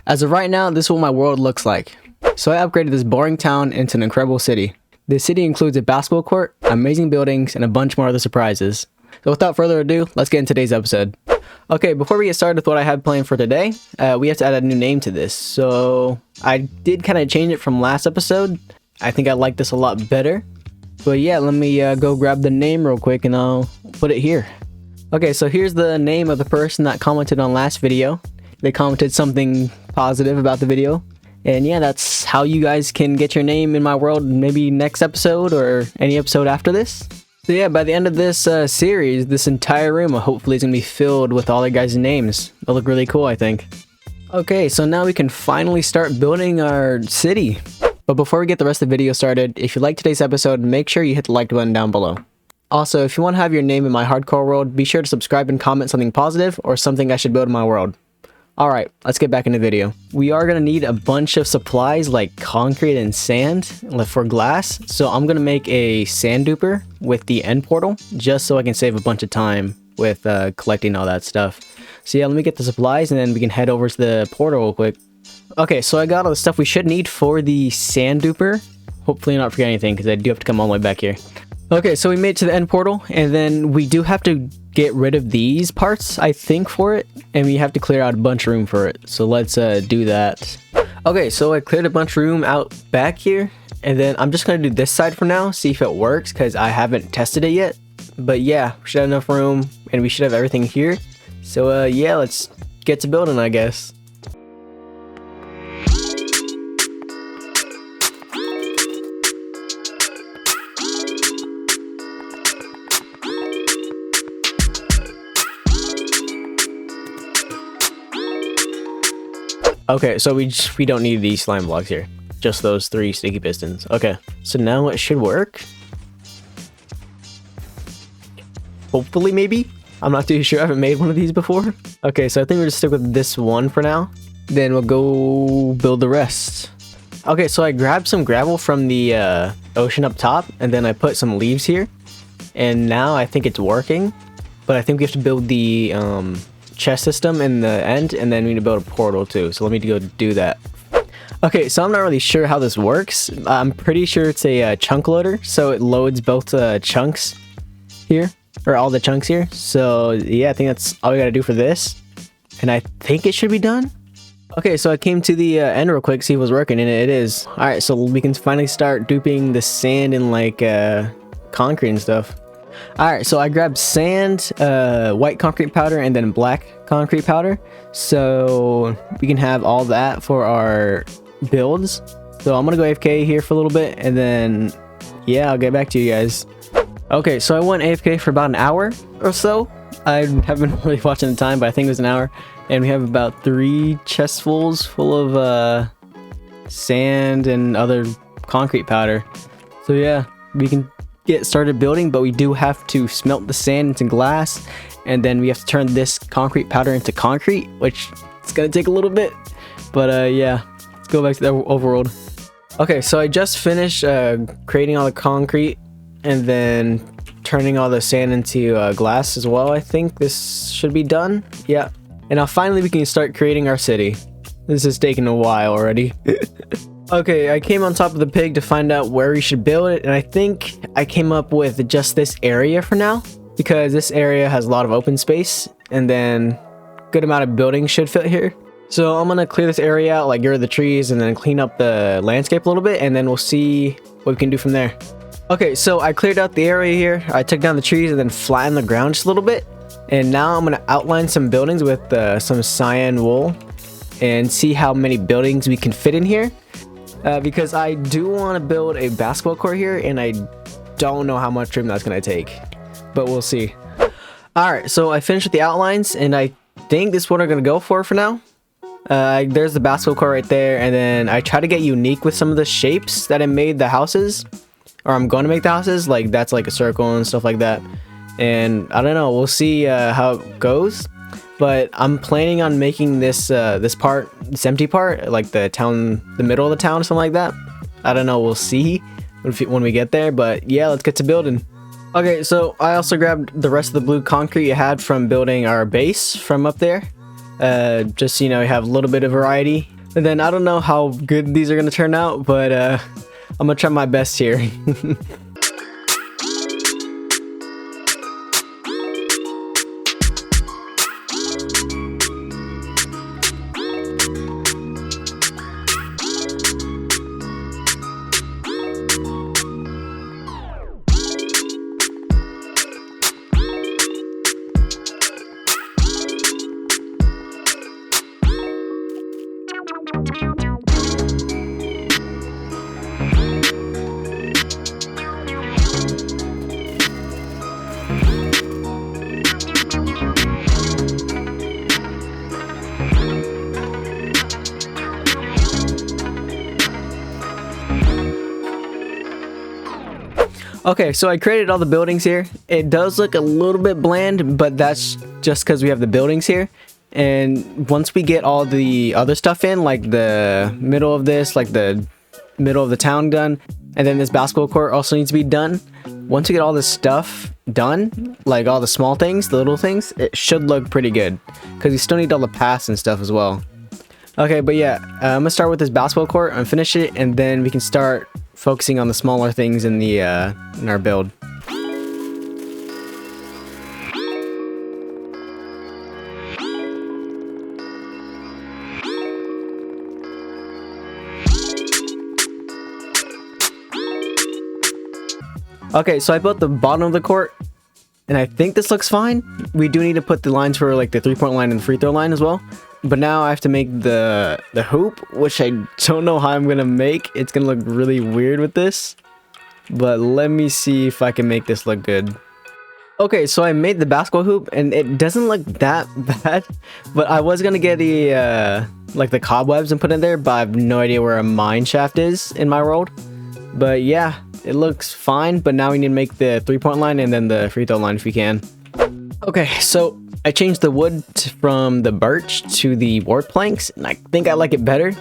As of right now, this is what my world looks like. So I upgraded this boring town into an incredible city. This city includes a basketball court, amazing buildings, and a bunch more other surprises. So without further ado, let's get into today's episode. Okay, before we get started with what I had planned for today, we have to add a new name to this. So I did kind of change it from last episode. I think I like this a lot better. But yeah, let me go grab the name real quick and I'll put it here. Okay, so here's the name of the person that commented on last video. They commented something positive about the video. And yeah, that's how you guys can get your name in my world maybe next episode or any episode after this. So yeah, by the end of this series, this entire room hopefully is going to be filled with all your guys' names. They'll look really cool, I think. Okay, so now we can finally start building our city. But before we get the rest of the video started, if you liked today's episode, make sure you hit the like button down below. Also, if you want to have your name in my hardcore world, be sure to subscribe and comment something positive or something I should build in my world. Alright, let's get back into the video. We are going to need a bunch of supplies like concrete and sand for glass. So I'm going to make a sand duper with the end portal just so I can save a bunch of time with collecting all that stuff. So yeah, let me get the supplies and then we can head over to the portal real quick. Okay, so I got all the stuff we should need for the sand duper. Hopefully not forget anything because I do have to come all the way back here. Okay, so we made it to the end portal and then we do have to get rid of these parts, I think, for it, and we have to clear out a bunch of room for it. So let's do that. Okay, so I cleared a bunch of room out back here, and then I'm just gonna do this side for now, see if it works, because I haven't tested it yet. But yeah, we should have enough room, and we should have everything here. So yeah, let's get to building, I guess. Okay, so we don't need these slime blocks here. Just those 3 sticky pistons. Okay, so now it should work. Hopefully, maybe? I'm not too sure. I haven't made one of these before. Okay, so I think we'll just stick with this one for now. Then we'll go build the rest. Okay, so I grabbed some gravel from the ocean up top, and then I put some leaves here. And now I think it's working. But I think we have to build the chest system in the end, and then we need to build a portal too, so let me go do that. Okay, so I'm not really sure how this works. I'm pretty sure it's a chunk loader, so it loads both chunks here, or all the chunks here. So yeah, I think that's all we gotta do for this, and I think it should be done. Okay, so I came to the end real quick, see if it was working, and it is. All right, so we can finally start duping the sand and like concrete and stuff. Alright, so I grabbed sand, white concrete powder, and then black concrete powder. So we can have all that for our builds. So I'm gonna go AFK here for a little bit, and then yeah, I'll get back to you guys. Okay, so I went AFK for about an hour or so. I haven't really watching the time, but I think it was an hour. And we have about 3 chestfuls full of sand and other concrete powder. So yeah, we can get started building, but we do have to smelt the sand into glass, and then we have to turn this concrete powder into concrete, which it's gonna take a little bit. But yeah, let's go back to the overworld. Okay, so I just finished creating all the concrete and then turning all the sand into glass as well. I think this should be done. Yeah, and now finally we can start creating our city. This is taking a while already. Okay, I came on top of the pig to find out where we should build it, and I think I came up with just this area for now, because this area has a lot of open space, and then good amount of buildings should fit here. So I'm gonna clear this area out, like get rid of the trees, and then clean up the landscape a little bit, and then we'll see what we can do from there. Okay, so I cleared out the area here, I took down the trees and then flattened the ground just a little bit, and now I'm gonna outline some buildings with some cyan wool, and see how many buildings we can fit in here. Because I do want to build a basketball court here, and I don't know how much room that's going to take, but we'll see. Alright, so I finished with the outlines, and I think this is what I'm going to go for now. There's the basketball court right there, and then I try to get unique with some of the shapes that I made the houses, or I'm going to make the houses, like that's like a circle and stuff like that. And I don't know, we'll see how it goes. But I'm planning on making this this empty part, like the middle of the town or something like that. I don't know, we'll see when we get there, but yeah, let's get to building. Okay, so I also grabbed the rest of the blue concrete I had from building our base from up there. Just, you know, have a little bit of variety. And then I don't know how good these are gonna turn out, but I'm gonna try my best here. Okay, so I created all the buildings here. It does look a little bit bland, but that's just because we have the buildings here. And once we get all the other stuff in, like the middle of this, like the middle of the town done, and then this basketball court also needs to be done. Once we get all this stuff done, like all the small things, the little things, it should look pretty good. Because we still need all the paths and stuff as well. Okay, but yeah, I'm gonna start with this basketball court and finish it, and then we can start focusing on the smaller things in the in our build. Okay, so I built the bottom of the court, and I think this looks fine. We do need to put the lines for like the 3-point line and the free throw line as well. But now I have to make the hoop, which I don't know how I'm gonna make. It's gonna look really weird with this. But let me see if I can make this look good. Okay, so I made the basketball hoop, and it doesn't look that bad. But I was gonna get the like the cobwebs and put in there, but I have no idea where a mine shaft is in my world. But yeah, it looks fine. But now we need to make the 3-point line and then the free throw line if we can. Okay, so I changed the wood from the birch to the board planks, and I think I like it better.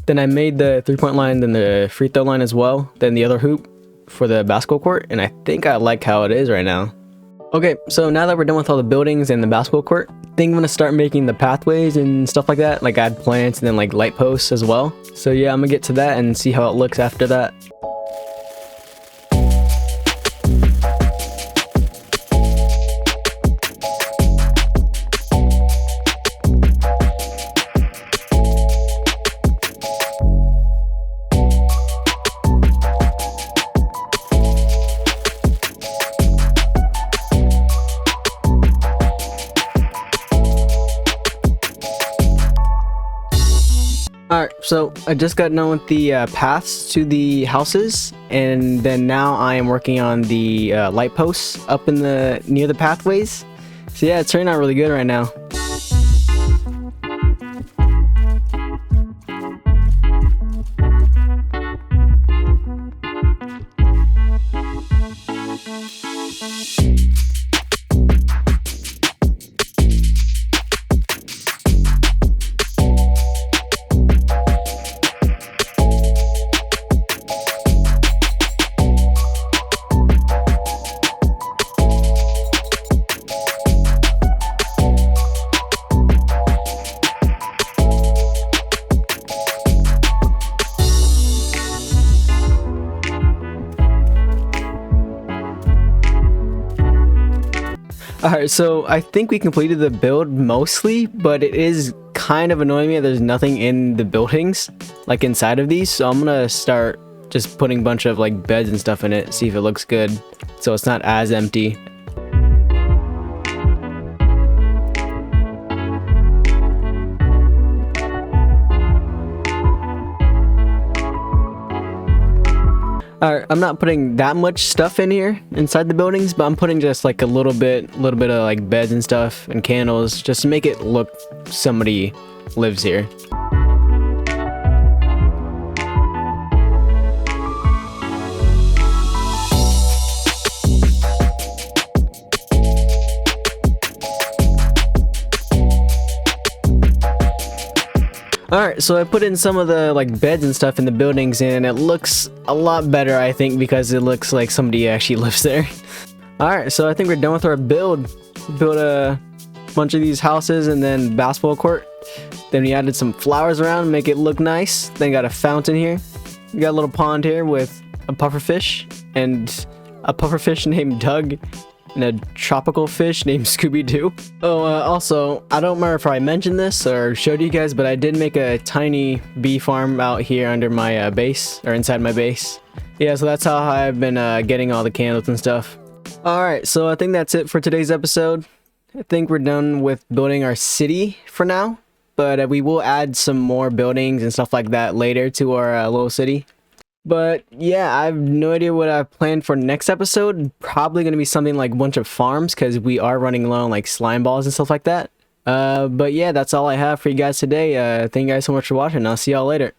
Then I made the 3-point line, then the free throw line as well, then the other hoop for the basketball court, and I think I like how it is right now. Okay, so now that we're done with all the buildings and the basketball court, I think I'm gonna start making the pathways and stuff like that, like add plants and then like light posts as well. So yeah, I'm gonna get to that and see how it looks after that. Alright, so I just got done with the paths to the houses, and then now I am working on the light posts up in the near the pathways. So yeah, it's turning out really good right now. Alright, so I think we completed the build mostly, but it is kind of annoying me that there's nothing in the buildings, like inside of these, so I'm gonna start just putting a bunch of like beds and stuff in it, see if it looks good, so it's not as empty. Alright, I'm not putting that much stuff in here inside the buildings, but I'm putting just like a little bit of like beds and stuff and candles just to make it look somebody lives here. Alright, so I put in some of the like beds and stuff in the buildings, and it looks a lot better, I think, because it looks like somebody actually lives there. Alright, so I think we're done with our build. Build a bunch of these houses and then basketball court. Then we added some flowers around, make it look nice. Then got a fountain here. We got a little pond here with a pufferfish and a pufferfish named Doug and a tropical fish named Scooby-Doo. Oh, also, I don't remember if I mentioned this or showed you guys, but I did make a tiny bee farm out here under my base, or inside my base. Yeah, so that's how I've been getting all the candles and stuff. Alright, so I think that's it for today's episode. I think we're done with building our city for now, but we will add some more buildings and stuff like that later to our little city. But yeah, I have no idea what I've planned for next episode. Probably going to be something like a bunch of farms because we are running low on like slime balls and stuff like that. But yeah, that's all I have for you guys today. Thank you guys so much for watching. I'll see y'all later.